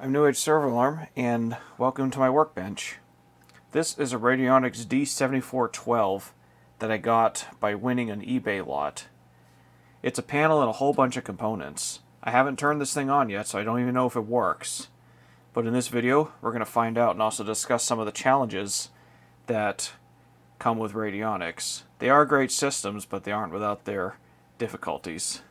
I'm New Age Server Alarm, and welcome to my workbench. This is a Radionics D7412 that I got by winning an eBay lot. It's a panel and a whole bunch of components. I haven't turned this thing on yet, so I don't even know if it works. But in this video, we're going to find out and also discuss some of the challenges that come with Radionics. They are great systems, but they aren't without their difficulties.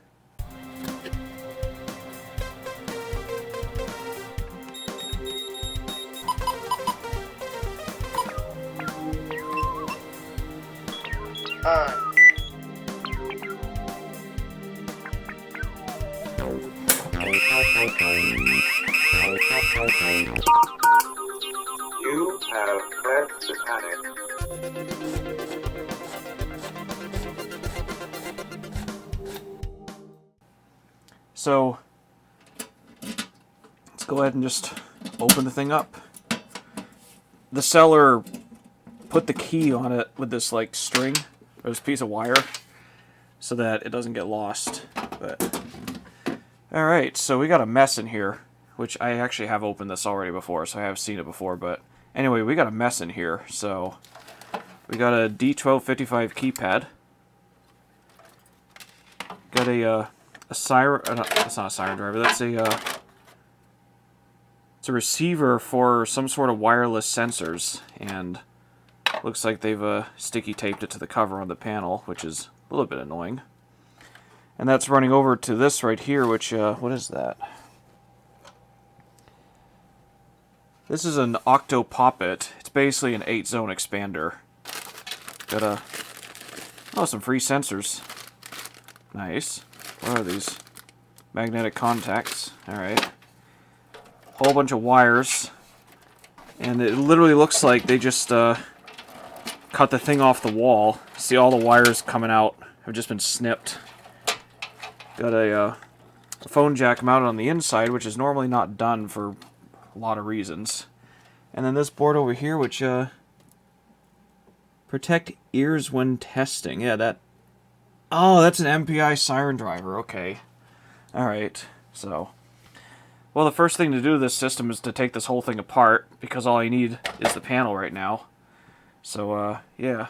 You have pressed the panic. So, let's go ahead and just open the thing up. The seller put the key on it with this like string, or this piece of wire, so that it doesn't get lost. But alright, so we got a mess in here, which I actually have opened this already before, so I have seen it before, but anyway, we got a mess in here. So we got a D1255 keypad. Got a siren, that's not a siren driver, that's it's a receiver for some sort of wireless sensors, and looks like they've sticky taped it to the cover on the panel, which is a little bit annoying. And that's running over to this right here, which, what is that? This is an Octo Poppet. It's basically an 8-zone expander. Got some free sensors. Nice. What are these? Magnetic contacts. Alright. Whole bunch of wires. And it literally looks like they just, cut the thing off the wall. See, all the wires coming out have just been snipped. Got a phone jack mounted on the inside, which is normally not done for a lot of reasons. And then this board over here, which, protect ears when testing. Yeah, that... Oh, that's an MPI siren driver. Okay. Alright, so... Well, the first thing to do to this system is to take this whole thing apart, because all I need is the panel right now. So, yeah.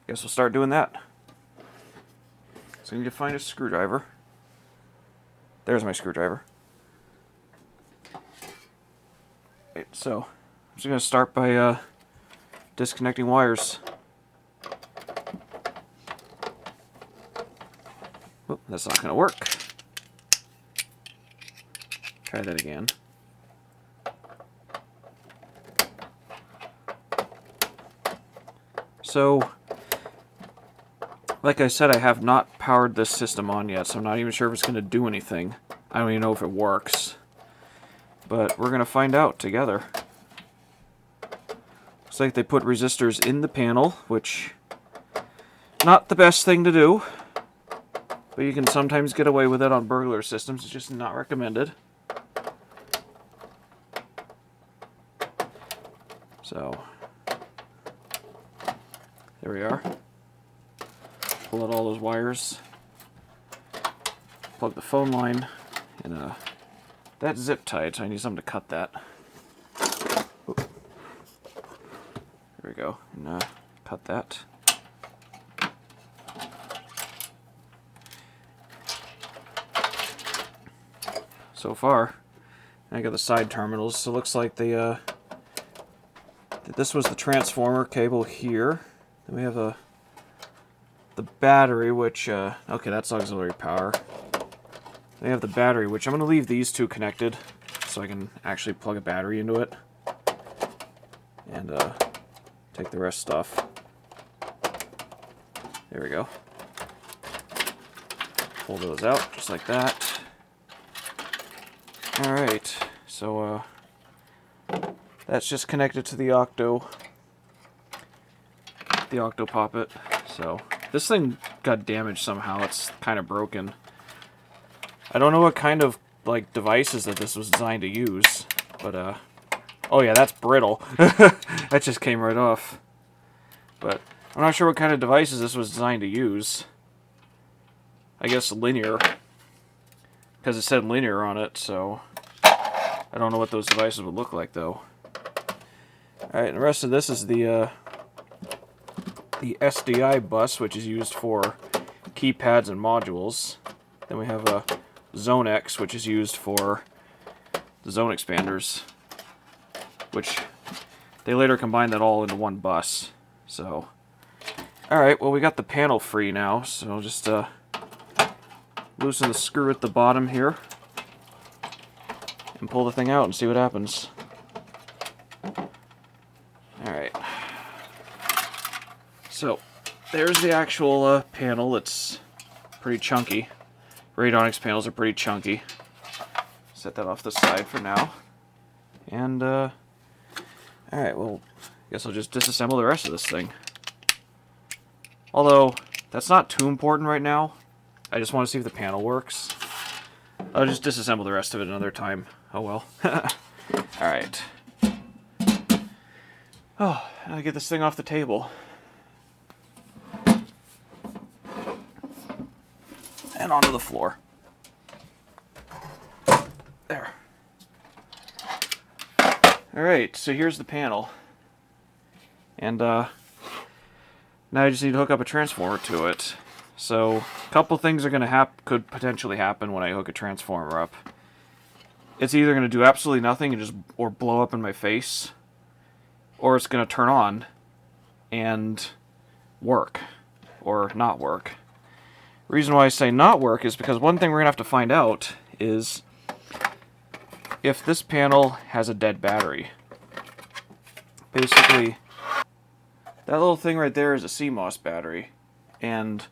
Guess we'll start doing that. So I need to find a screwdriver. There's my screwdriver. Right, so I'm just going to start by disconnecting wires. Oh, that's not going to work. Try that again. So, like I said, I have not powered this system on yet, so I'm not even sure if it's going to do anything. I don't even know if it works. But we're going to find out together. Looks like they put resistors in the panel, which... not the best thing to do. But you can sometimes get away with it on burglar systems. It's just not recommended. So... there we are. Pull out all those wires. Plug the phone line in. That's zip tied, so I need something to cut that. Oop. There we go. And cut that. So far, I got the side terminals. So it looks like they this was the transformer cable here. Then we have the battery, which, okay, that's auxiliary power. We have the battery, which I'm going to leave these two connected so I can actually plug a battery into it. And take the rest off. There we go. Pull those out, just like that. Alright, so that's just connected to the Octo Poppet. So this thing got damaged somehow. It's kind of broken. I don't know what kind of like devices that this was designed to use, but oh yeah, that's brittle. That just came right off. But I'm not sure what kind of devices this was designed to use. I guess linear. because it said linear on it, so I don't know what those devices would look like, though. Alright, the rest of this is the SDI bus, which is used for keypads and modules. Then we have a Zone X, which is used for the zone expanders, which they later combined that all into one bus. So, alright, well, we got the panel free now, so I'll just loosen the screw at the bottom here and pull the thing out and see what happens. Alright. So, there's the actual panel. It's pretty chunky. Radionics panels are pretty chunky. Set that off the side for now. And, alright, well, I guess I'll just disassemble the rest of this thing. Although, that's not too important right now. I just want to see if the panel works. I'll just disassemble the rest of it another time. Oh well. Alright. Oh, I'll get this thing off the table. And onto the floor. There. Alright, so here's the panel. And now I just need to hook up a transformer to it. So, a couple things are could potentially happen when I hook a transformer up. It's either going to do absolutely nothing and or blow up in my face, or it's going to turn on and work, or not work. The reason why I say not work is because one thing we're going to have to find out is if this panel has a dead battery. Basically, that little thing right there is a CMOS battery, and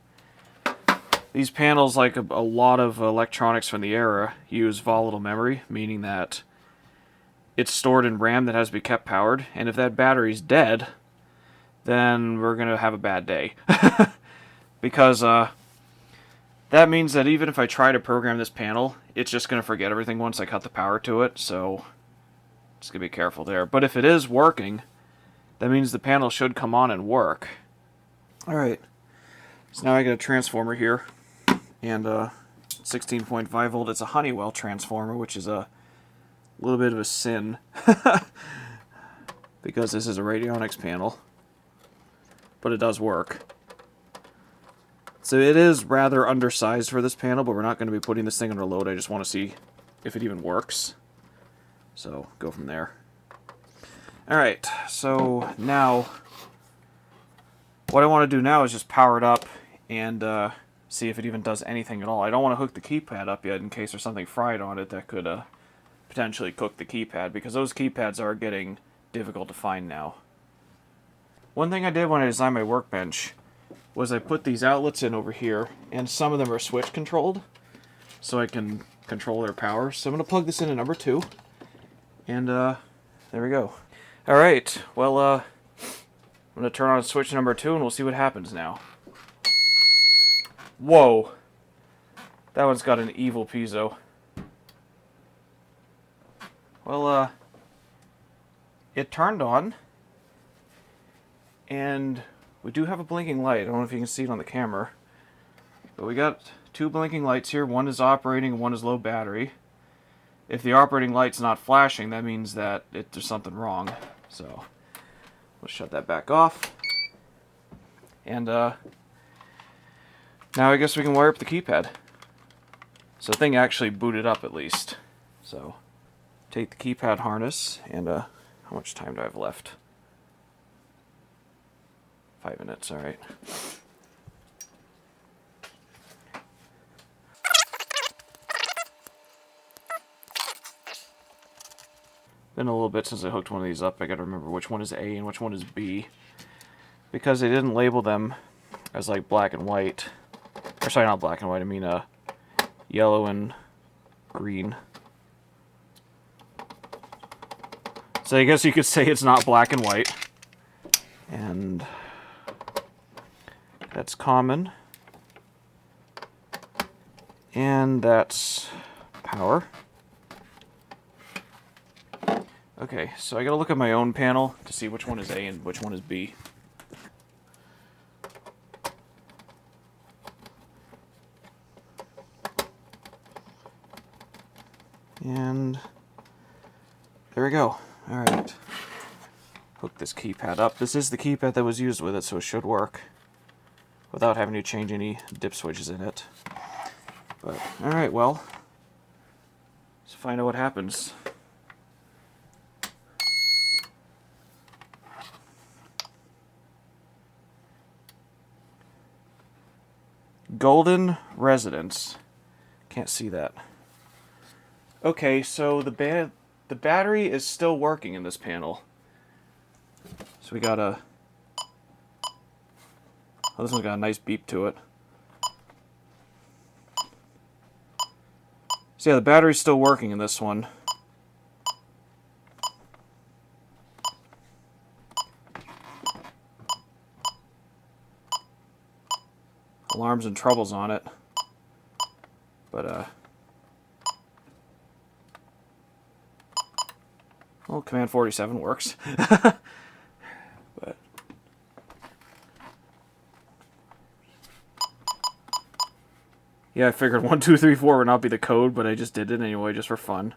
these panels, like a lot of electronics from the era, use volatile memory, meaning that it's stored in RAM that has to be kept powered, and if that battery's dead, then we're going to have a bad day. Because that means that even if I try to program this panel, it's just going to forget everything once I cut the power to it, so just going to be careful there. But if it is working, that means the panel should come on and work. Alright, so now I got a transformer here. And 16.5 volt. It's a Honeywell transformer, which is a little bit of a sin because this is a Radionics panel, but it does work. So it is rather undersized for this panel, but we're not going to be putting this thing under load. I just want to see if it even works. So go from there. Alright, so now what I want to do now is just power it up and see if it even does anything at all. I don't want to hook the keypad up yet in case there's something fried on it that could potentially cook the keypad, because those keypads are getting difficult to find now. One thing I did when I designed my workbench was I put these outlets in over here, and some of them are switch controlled, so I can control their power. So I'm going to plug this into number 2, and there we go. Alright, well, I'm going to turn on switch number 2, and we'll see what happens now. Whoa. That one's got an evil piezo. Well, it turned on. And we do have a blinking light. I don't know if you can see it on the camera. But we got 2 blinking lights here. One is operating and one is low battery. If the operating light's not flashing, that means that there's something wrong. So, we'll shut that back off. And, now I guess we can wire up the keypad. So the thing actually booted up at least. So take the keypad harness and how much time do I have left? 5 minutes, alright. Been a little bit since I hooked one of these up. I gotta remember which one is A and which one is B, because they didn't label them as like black and white. Or sorry, not black and white, I mean yellow and green. So I guess you could say it's not black and white. And that's common. And that's power. Okay, so I gotta look at my own panel to see which one is A and which one is B. and there we go. Alright. Hook this keypad up. This is the keypad that was used with it, so it should work without having to change any dip switches in it. But, alright, well, let's find out what happens. Golden Residence. Can't see that. Okay, so the battery is still working in this panel. So we got a... Oh, this one's got a nice beep to it. So yeah, the battery's still working in this one. Alarms and troubles on it. But, well, Command 47 works. But yeah, I figured 1, 2, 3, 4 would not be the code, but I just did it anyway, just for fun.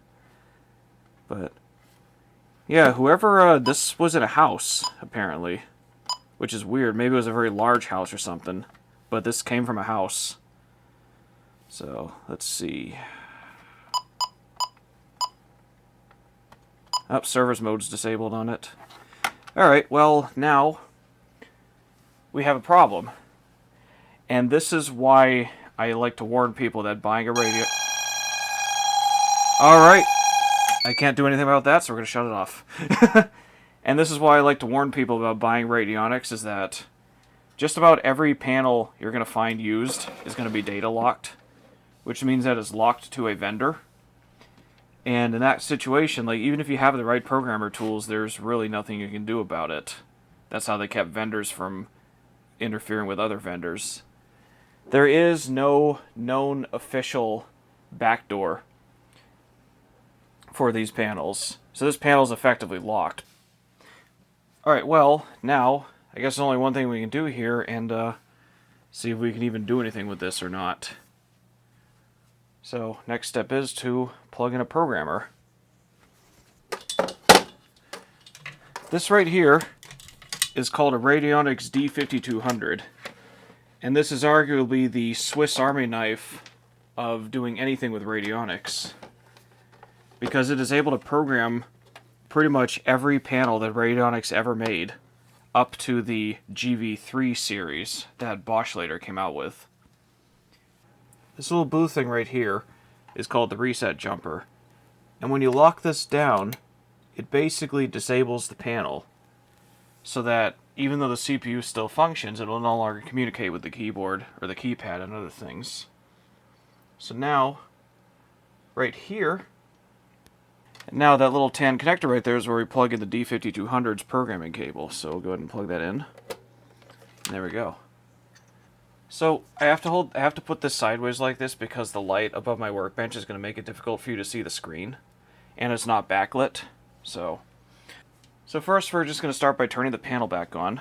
But yeah, whoever, this was in a house, apparently. Which is weird. Maybe it was a very large house or something. But this came from a house. So, let's see. Oh, service mode's disabled on it. Alright, well, now we have a problem. And this is why I like to warn people that buying a radio... Alright. I can't do anything about that, so we're going to shut it off. And this is why I like to warn people about buying Radionics, is that just about every panel you're going to find used is going to be data locked, which means that it's locked to a vendor. And in that situation, like, even if you have the right programmer tools, there's really nothing you can do about it. That's how they kept vendors from interfering with other vendors. There is no known official backdoor for these panels. So this panel is effectively locked. Alright, well, now, I guess there's only one thing we can do here, and see if we can even do anything with this or not. So, next step is to plug in a programmer. This right here is called a Radionics D5200. And this is arguably the Swiss Army knife of doing anything with Radionics. Because it is able to program pretty much every panel that Radionics ever made, up to the GV3 series that Bosch later came out with. This little blue thing right here is called the reset jumper. And when you lock this down, it basically disables the panel, so that even though the CPU still functions, it will no longer communicate with the keyboard or the keypad and other things. So now, right here, and now that little tan connector right there is where we plug in the D5200's programming cable. So we'll go ahead and plug that in. And there we go. So I have to put this sideways like this because the light above my workbench is going to make it difficult for you to see the screen, and it's not backlit. So first we're just going to start by turning the panel back on.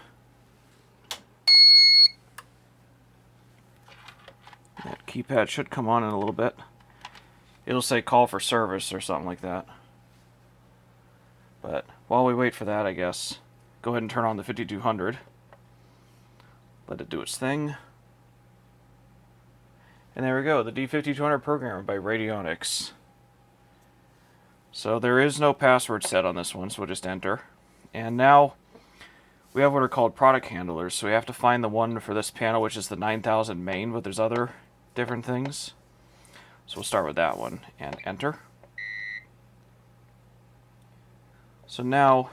That keypad should come on in a little bit. It'll say call for service or something like that. But while we wait for that, I guess, go ahead and turn on the 5200. Let it do its thing. And there we go, the D5200 programmer by Radionics. So there is no password set on this one, so we'll just enter. And now we have what are called product handlers. So we have to find the one for this panel, which is the 9000 main, but there's other different things. So we'll start with that one and enter. So now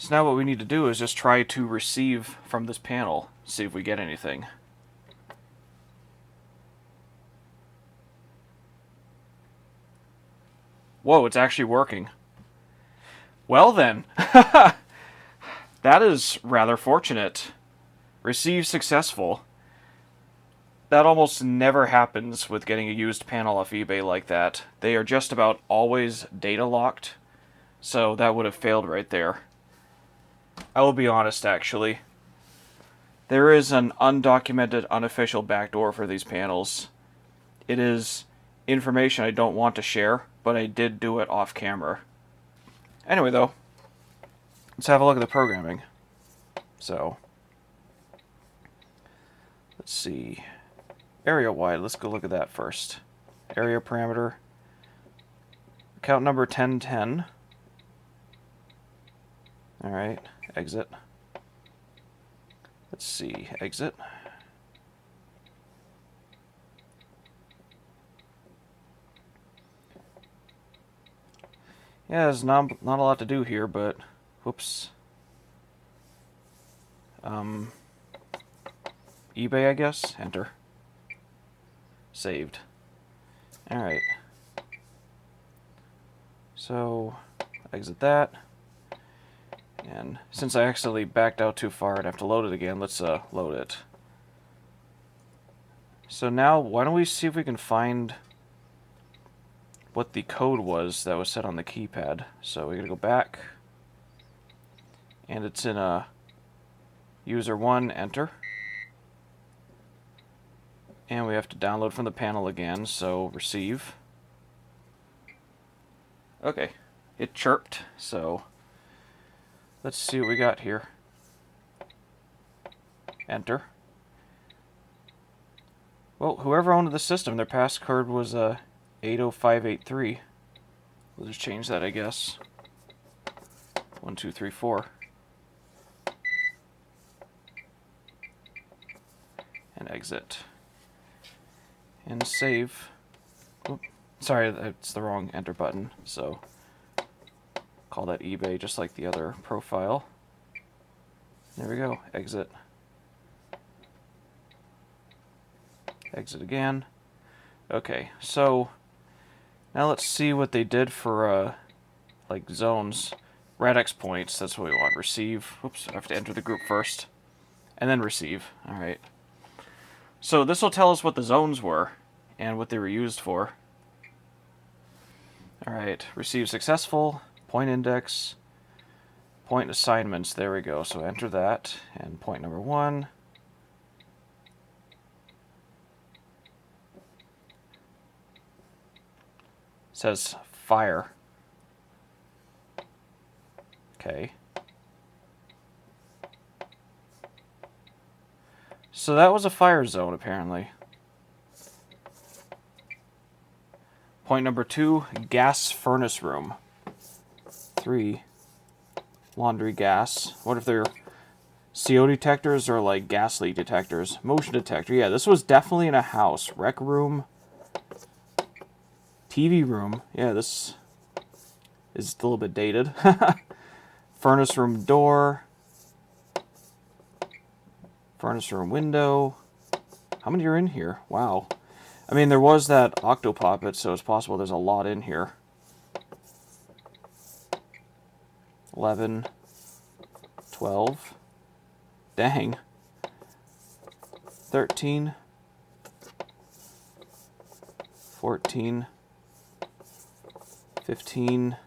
what we need to do is just try to receive from this panel, see if we get anything. Whoa, it's actually working. Well then, that is rather fortunate. Receive successful. That almost never happens with getting a used panel off eBay like that. They are just about always data locked, so that would have failed right there. I will be honest, actually. There is an undocumented, unofficial backdoor for these panels. it is information I don't want to share, but I did do it off camera. Anyway, though, let's have a look at the programming. So, let's see. Area wide, let's go look at that first. Area parameter. Account number 1010. Alright, exit. Let's see, exit. Yeah, there's not a lot to do here, but whoops. eBay, I guess. Enter. Saved. Alright. So, exit that. And since I accidentally backed out too far, I'd have to load it again. Let's load it. So now, why don't we see if we can find what the code was that was set on the keypad. So we're going to go back. And it's in a user 1, enter. And we have to download from the panel again, so receive. Okay, it chirped, so let's see what we got here. Enter. Well, whoever owned the system, their passcode was 80583. We'll just change that, I guess. 1, 2, 3, 4. And exit. And save. Oop. Sorry, that's the wrong enter button, so call that eBay just like the other profile. There we go, exit. Exit again. Okay, so now let's see what they did for like zones. Radix points, that's what we want. Receive. Oops, I have to enter the group first. And then receive. Alright. So this will tell us what the zones were and what they were used for. Alright, receive successful, point index, point assignments, there we go. So enter that, and point number 1. Says fire. Okay. So that was a fire zone, apparently. Point number 2, gas furnace room. 3, laundry gas. What if they're CO detectors or like gas leak detectors? Motion detector. Yeah, this was definitely in a house. Rec room. TV room. Yeah, this is a little bit dated. Furnace room door. Furnace room window. How many are in here? Wow. I mean, there was that octopoppet, so it's possible there's a lot in here. 11. 12. Dang. 13. 14. 15.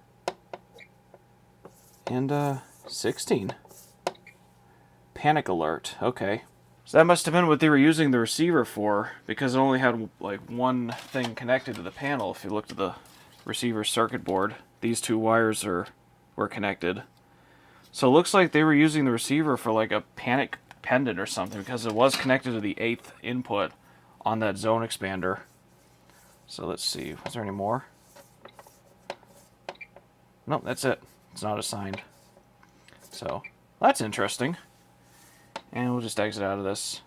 And 16. Panic alert. Okay. So that must have been what they were using the receiver for, because it only had like one thing connected to the panel. If you looked at the receiver circuit board, these two wires were connected. So it looks like they were using the receiver for like a panic pendant or something, because it was connected to the 8th input on that zone expander. So let's see, was there any more? Nope, that's it. It's not assigned. So that's interesting. And we'll just exit out of this.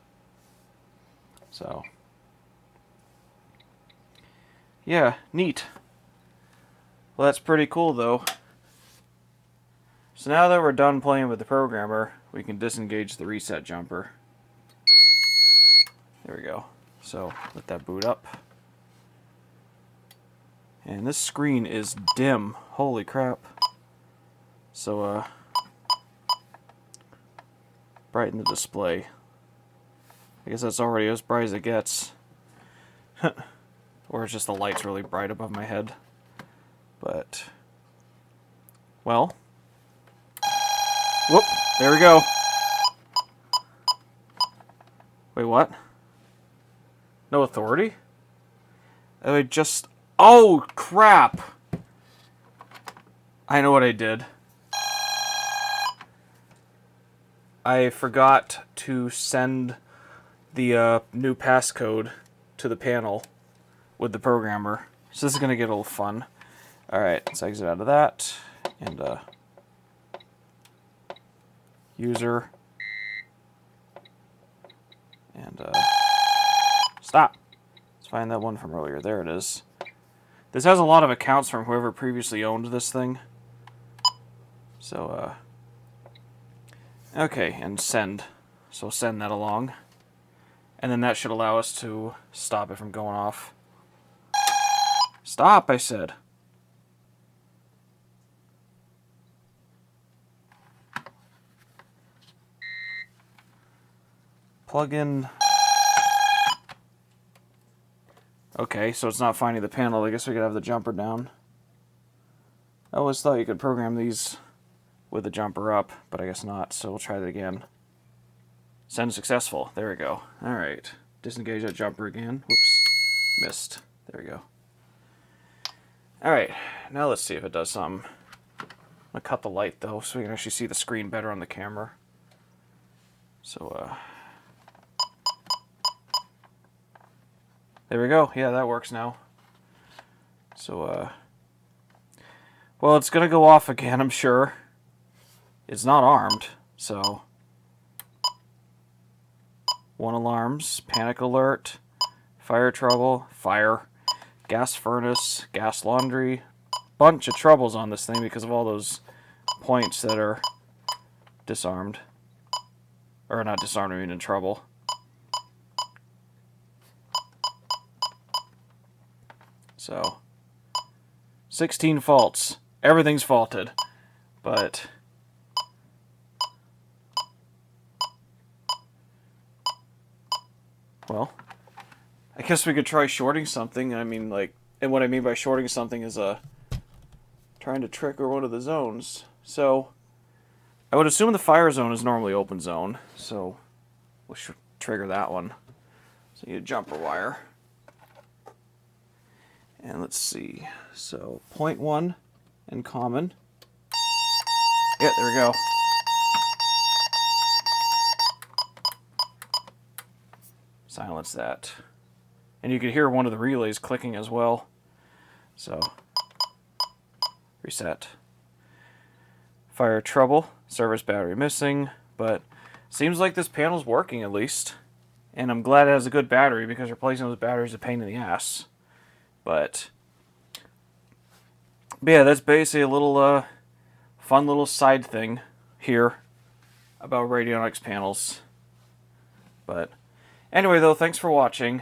So, yeah, neat. Well, that's pretty cool, though. So now that we're done playing with the programmer, we can disengage the reset jumper. There we go. So, let that boot up. And this screen is dim. Holy crap. So, brighten the display. I guess that's already as bright as it gets. Or it's just the light's really bright above my head. But, well. Whoop, there we go. Wait, what? No authority? I just... Oh, crap! I know what I did. I forgot to send the new passcode to the panel with the programmer. So this is going to get a little fun. Alright, let's exit out of that. And, user. And, stop! Let's find that one from earlier. There it is. This has a lot of accounts from whoever previously owned this thing. So, okay, and send. So send that along. And then that should allow us to stop it from going off. Stop, I said. Plug in. Okay, so it's not finding the panel. I guess we could have the jumper down. I always thought you could program these with the jumper up, but I guess not, so we'll try that again. Send successful. There we go. Alright. Disengage that jumper again. Whoops. Missed. There we go. Alright. Now let's see if it does something. I'm going to cut the light, though, so we can actually see the screen better on the camera. So, there we go. Yeah, that works now. So, well, it's going to go off again, I'm sure. It's not armed, so... 1 alarms, panic alert, fire trouble, fire, gas furnace, gas laundry. Bunch of troubles on this thing because of all those points that are disarmed. Or not disarmed, I mean in trouble. So, 16 faults. Everything's faulted. But... well, I guess we could try shorting something. I mean, like, and what I mean by shorting something is trying to trigger one of the zones. So, I would assume the fire zone is normally open zone, so we should trigger that one. So you need a jumper wire. And let's see. So, 0.1 in common. Yeah, there we go. Silence that. And you could hear one of the relays clicking as well. So, reset. Fire trouble. Service battery missing. But seems like this panel's working at least. And I'm glad it has a good battery because replacing those batteries is a pain in the ass. But yeah, that's basically a little fun little side thing here about Radionics panels. But anyway, though, thanks for watching.